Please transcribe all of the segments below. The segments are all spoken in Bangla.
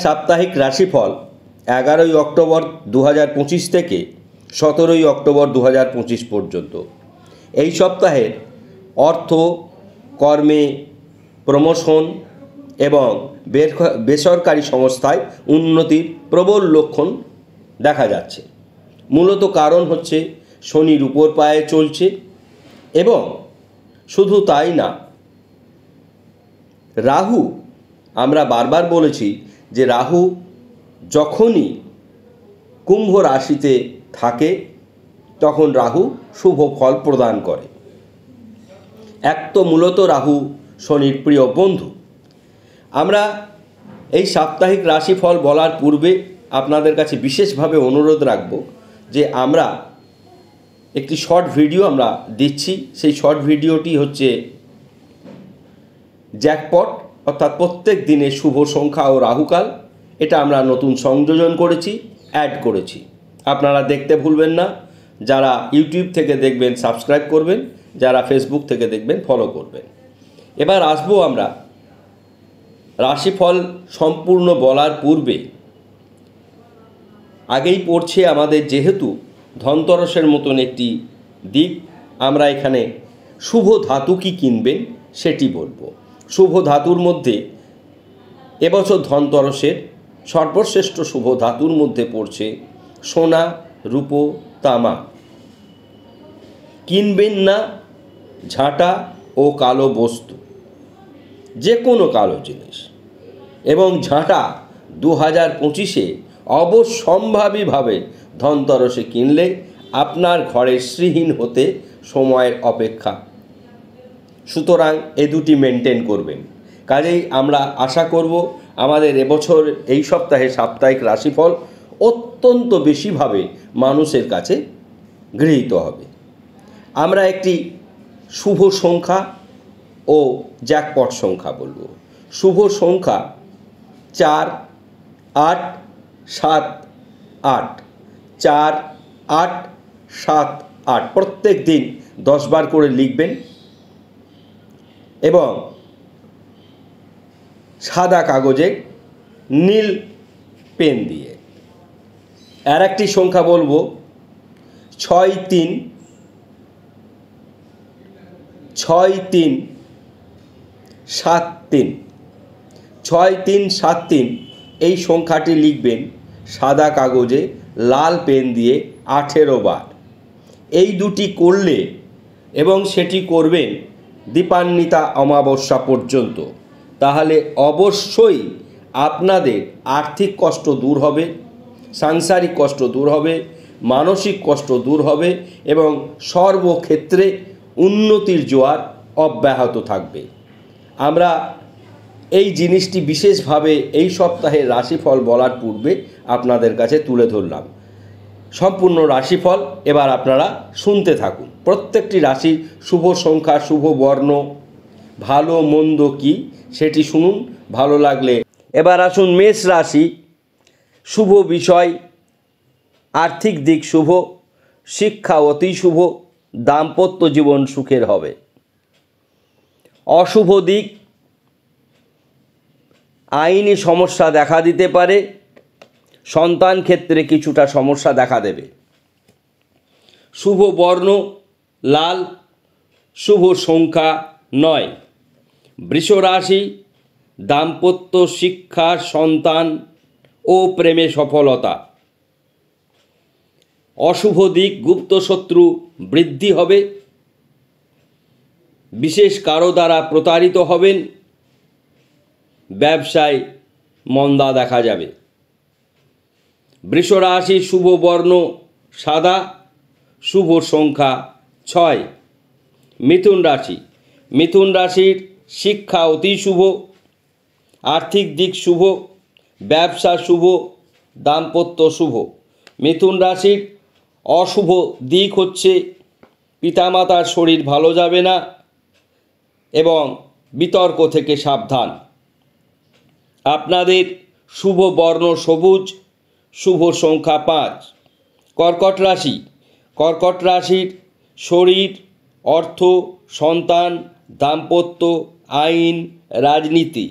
সাপ্তাহিক রাশিফল 11ই অক্টোবর 2025 থেকে 17ই অক্টোবর 2025 পর্যন্ত। এই সপ্তাহের অর্থ, কর্মে, প্রমোশন এবং বেসরকারি সংস্থায় উন্নতির প্রবল লক্ষণ দেখা যাচ্ছে। মূলত কারণ হচ্ছে শনির উপর পায়ে চলছে, এবং শুধু তাই না, রাহু, আমরা বারবার বলেছি যে রাহু যখনই কুম্ভ রাশিতে থাকে তখন রাহু শুভ ফল প্রদান করে। এক তো মূলত রাহু শনির প্রিয় বন্ধু। আমরা এই সাপ্তাহিক রাশিফল বলার পূর্বে আপনাদের কাছে বিশেষভাবে অনুরোধ রাখব যে আমরা একটি শর্ট ভিডিও আমরা দিচ্ছি। সেই শর্ট ভিডিওটি হচ্ছে জ্যাকপট, অর্থাৎ প্রত্যেক দিনের শুভ সংখ্যা ও রাহুকাল। এটা আমরা নতুন সংযোজন করেছি, অ্যাড করেছি। আপনারা দেখতে ভুলবেন না। যারা ইউটিউব থেকে দেখবেন সাবস্ক্রাইব করবেন, যারা ফেসবুক থেকে দেখবেন ফলো করবেন। এবার আসবো আমরা রাশিফল সম্পূর্ণ বলার পূর্বে। আগেই পড়ছে আমাদের যেহেতু ধনতেরসের মতন একটি দিক, আমরা এখানে শুভ ধাতু কি কিনবেন সেটি বলবো। শুভ ধাতুর মধ্যে এবছর ধনতেরসের সর্বশ্রেষ্ঠ শুভ ধাতুর মধ্যে পড়ছে সোনা, রূপো, তামা। কিনবেন না ঝাঁটা ও কালো বস্তু, যে কোনো কালো জিনিস। এবং ঝাঁটা 2025-এ অবশ্যম্ভাবীভাবে ধনতেরসে কিনলে আপনার ঘরে শ্রীহীন হতে সময়ের অপেক্ষা। সুতরাং এ দুটি মেনটেন করবেন। কাজেই আমরা আশা করব আমাদের এবছর এই সপ্তাহে সাপ্তাহিক রাশিফল অত্যন্ত বেশিভাবে মানুষের কাছে গৃহীত হবে। আমরা একটি শুভ সংখ্যা ও জ্যাকপট সংখ্যা বলবো। শুভ সংখ্যা 4, 8, 7, 8, 4, 8, 7, 8। প্রত্যেক দিন 10 বার করে লিখবেন এবং সাদা কাগজে নীল পেন দিয়ে। আর একটি সংখ্যা বলবো 6, 3, 6, 3, 7, 3। 6, 3, 7, 3 এই সংখ্যাটি লিখবেন সাদা কাগজে লাল পেন দিয়ে 18 বার। এই দুটি করলে, এবং সেটি করবেন দীপান্বিতা অমাবস্যা পর্যন্ত, তাহলে অবশ্যই আপনাদের আর্থিক কষ্ট দূর হবে, সাংসারিক কষ্ট দূর হবে, মানসিক কষ্ট দূর হবে এবং সর্বক্ষেত্রে উন্নতির জোয়ার অব্যাহত থাকবে। আমরা এই জিনিসটি বিশেষভাবে এই সপ্তাহের রাশিফল বলার পূর্বে আপনাদের কাছে তুলে ধরলাম। সম্পূর্ণ রাশিফল এবার আপনারা শুনতে থাকুন। প্রত্যেকটি রাশির শুভ সংখ্যা, শুভ বর্ণ, ভালো মন্দ কি সেটি শুনুন। ভালো লাগলে এবার আসুন মেষ রাশি। শুভ বিষয়, আর্থিক দিক শুভ, শিক্ষা অতি শুভ, দাম্পত্য জীবন সুখের হবে। অশুভ দিক, আইনি সমস্যা দেখা দিতে পারে, সন্তান ক্ষেত্রে কিছুটা সমস্যা দেখা দেবে। শুভ বর্ণ লাল, শুভ সংখ্যা 9। বৃষ রাশি, দাম্পত্য, শিক্ষা, সন্তান ও প্রেমে সফলতা। অশুভ দিক, গুপ্ত শত্রু বৃদ্ধি হবে, বিশেষ কারো দ্বারা প্রতারিত হবেন, ব্যবসায় মন্দা দেখা যাবে। বৃষ রাশি, শুভ বর্ণ সাদা, শুভ সংখ্যা 6। মিথুন রাশি, মিথুন রাশির শিক্ষা অতি শুভ, আর্থিক দিক শুভ, ব্যবসা শুভ, দাম্পত্য শুভ। মিথুন রাশির অশুভ দিক হচ্ছে পিতামাতার শরীর ভালো যাবে না এবং বিতর্ক থেকে সাবধান। আপনাদের শুভ বর্ণ সবুজ, শুভ সংখ্যা 5। কর্কট রাশি, কর্কট রাশির শরীর, অর্থ, সন্তান, দাম্পত্য, আইন, রাজনীতি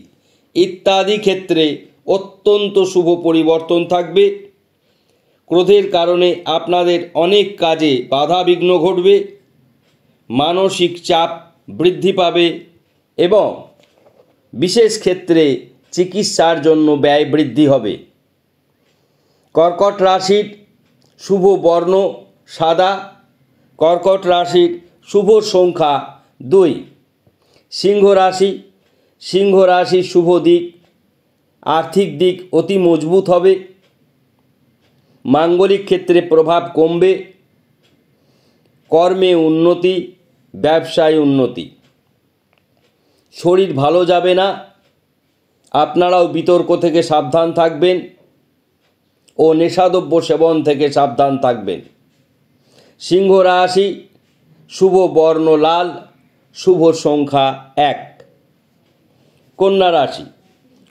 ইত্যাদি ক্ষেত্রে অত্যন্ত শুভ পরিবর্তন থাকবে। ক্রোধের কারণে আপনাদের অনেক কাজে বাধাবিঘ্ন ঘটবে, মানসিক চাপ বৃদ্ধি পাবে এবং বিশেষ ক্ষেত্রে চিকিৎসার জন্য ব্যয় বৃদ্ধি হবে। কর্কট রাশির শুভ বর্ণ সাদা, কর্কট রাশির শুভ সংখ্যা 2। সিংহ রাশি, সিংহ রাশির শুভ দিক, আর্থিক দিক অতি মজবুত হবে, মাঙ্গলিক ক্ষেত্রে প্রভাব কমবে, কর্মে উন্নতি, ব্যবসায় উন্নতি। শরীর ভালো যাবে না, আপনারাও বিতর্ক থেকে সাবধান থাকবেন ও নেশাদ্রব্য সেবন থেকে সাবধান থাকবেন। সিংহ রাশি, শুভ বর্ণ লাল, শুভ সংখ্যা 1। কন্যা রাশি,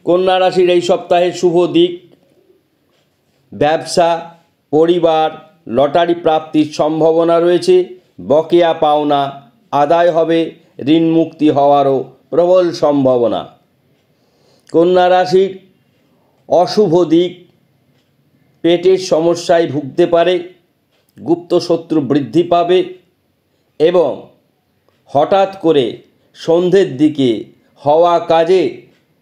কন্যা রাশির এই সপ্তাহে শুভ দিক, ব্যবসা, পরিবার, লটারি প্রাপ্তির সম্ভাবনা রয়েছে, বকেয়া পাওনা আদায় হবে, ঋণ মুক্তি হওয়ারও প্রবল সম্ভাবনা। কন্যা রাশির অশুভ দিক, পেটের সমস্যায় ভুগতে পারে, গুপ্ত শত্রু বৃদ্ধি পাবে এবং হঠাৎ করে সন্ধ্যের দিকে হওয়া কাজে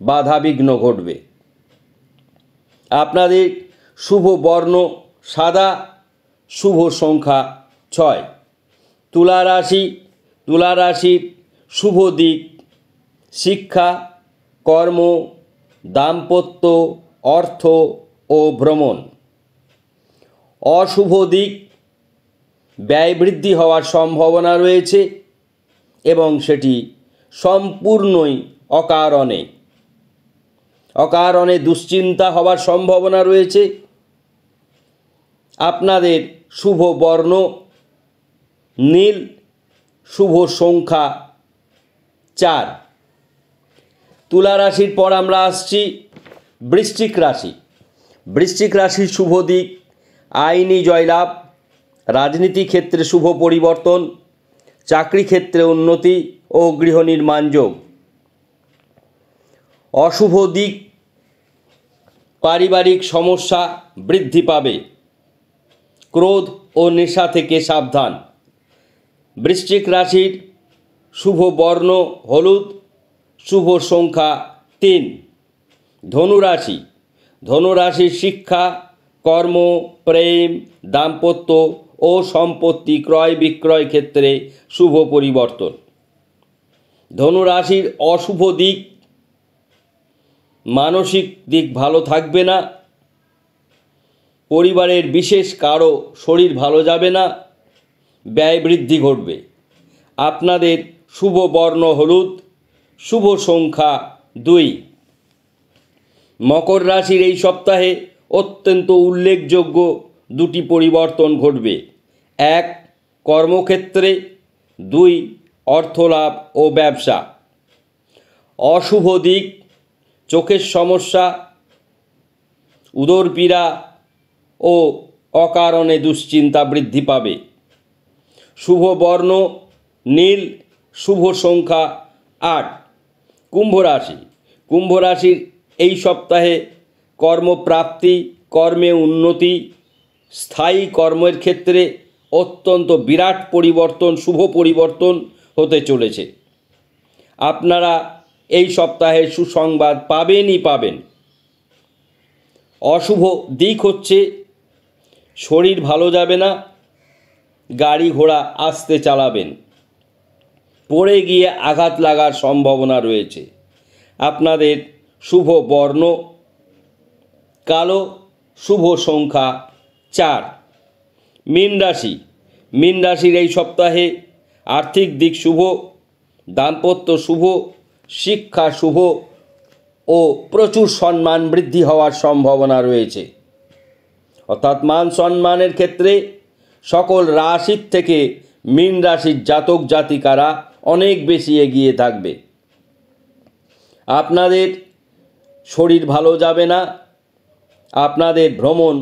বাধাবিঘ্ন ঘটবে। আপনাদের শুভ বর্ণ সাদা, শুভ সংখ্যা 6। তুলা রাশি, তুলা রাশির শুভ দিক, শিক্ষা, কর্ম, দাম্পত্য, অর্থ ও ভ্রমণ। অশুভ দিক, ব্যয় বৃদ্ধি হওয়ার সম্ভাবনা রয়েছে এবং সেটি সম্পূর্ণই অকারণে দুশ্চিন্তা হওয়ার সম্ভাবনা রয়েছে। আপনাদের শুভ বর্ণ নীল, শুভ সংখ্যা 4। তুলা রাশির পর আমরা আসছি বৃশ্চিক রাশি। বৃশ্চিক রাশির শুভ দিক, আইনি জয়লাভ, রাজনীতি ক্ষেত্রে শুভ পরিবর্তন, চাকরি ক্ষেত্রে উন্নতি ও গৃহ নির্মাণ যোগ। অশুভ দিক, পারিবারিক সমস্যা বৃদ্ধি পাবে, ক্রোধ ও নেশা থেকে সাবধান। বৃশ্চিক রাশির শুভ বর্ণ হলুদ, শুভ সংখ্যা 3। ধনুরাশি, ধনুরাশির শিক্ষা, কর্ম, প্রেম, দাম্পত্য ও সম্পত্তি ক্রয় বিক্রয় ক্ষেত্রে শুভ পরিবর্তন। ধনুরাশির অশুভ দিক, মানসিক দিক ভালো থাকবে না, পরিবারের বিশেষ কারো শরীর ভালো যাবে না, ব্যয় বৃদ্ধি ঘটবে। আপনাদের শুভ বর্ণ হলুদ, শুভ সংখ্যা 2। মকর রাশির এই সপ্তাহে অত্যন্ত উল্লেখযোগ্য 2টি পরিবর্তন ঘটবে। 1, কর্মক্ষেত্রে, 2, অর্থলাভ ও ব্যবসা। অশুভ দিক, চোখের সমস্যা, উদরপীড়া ও অকারণে দুশ্চিন্তা বৃদ্ধি পাবে। শুভ বর্ণ নীল, শুভ সংখ্যা 8। কুম্ভ রাশি, কুম্ভ রাশির এই সপ্তাহে কর্মপ্রাপ্তি, কর্মে উন্নতি, স্থায়ী কর্মের ক্ষেত্রে অত্যন্ত বিরাট পরিবর্তন, শুভ পরিবর্তন হতে চলেছে। আপনারা এই সপ্তাহে সুসংবাদ পাবেনই পাবেন। অশুভ দিক হচ্ছে শরীর ভালো যাবে না, গাড়ি ঘোড়া আস্তে চালাবেন, পড়ে গিয়ে আঘাত লাগার সম্ভাবনা রয়েছে। আপনাদের শুভ বর্ণ কালো, শুভ সংখ্যা 4। মীন রাশি, মীন রাশির এই সপ্তাহে আর্থিক দিক শুভ, দাম্পত্য শুভ, শিক্ষা শুভ ও প্রচুর সম্মান বৃদ্ধি হওয়ার সম্ভাবনা রয়েছে। অর্থাৎ মান সম্মানের ক্ষেত্রে সকল রাশির থেকে মীন রাশির জাতক জাতিকারা অনেক বেশি এগিয়ে থাকবে। আপনাদের শরীর ভালো যাবে না, আপনাদের ভ্রমণ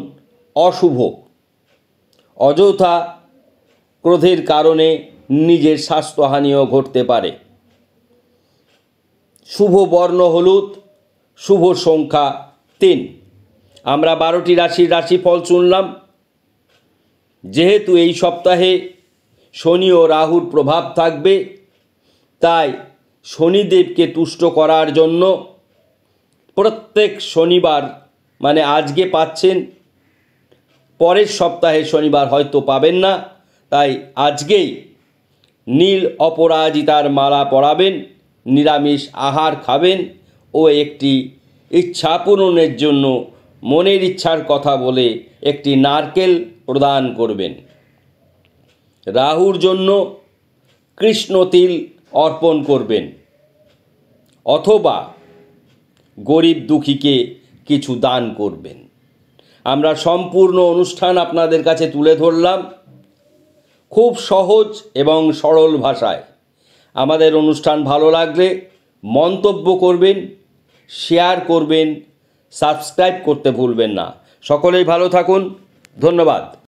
অশুভ, অযথা ক্রোধের কারণে নিজের স্বাস্থ্যহানিও ঘটতে পারে। শুভ বর্ণ হলুদ, শুভ সংখ্যা 3। আমরা 12টি রাশির রাশিফল শুনলাম। যেহেতু এই সপ্তাহে শনি ও রাহুর প্রভাব থাকবে, তাই শনিদেবকে তুষ্ট করার জন্য প্রত্যেক শনিবার, মানে আজকে পাচ্ছেন, পরের সপ্তাহে শনিবার হয়তো পাবেন না, তাই আজকেই নীল অপরাজিতার মালা পরাবেন, নিরামিষ আহার খাবেন ও একটি ইচ্ছা পূরণের জন্য মনের ইচ্ছার কথা বলে একটি নারকেল প্রদান করবেন। রাহুর জন্য কৃষ্ণ তিল অর্পণ করবেন অথবা গরিব দুঃখীকে কিছু দান করবেন। আমরা সম্পূর্ণ অনুষ্ঠান আপনাদের কাছে তুলে ধরলাম খুব সহজ এবং সরল ভাষায়। আমাদের অনুষ্ঠান ভালো লাগলে মন্তব্য করবেন, শেয়ার করবেন, সাবস্ক্রাইব করতে ভুলবেন না। সকলেই ভালো থাকুন। ধন্যবাদ।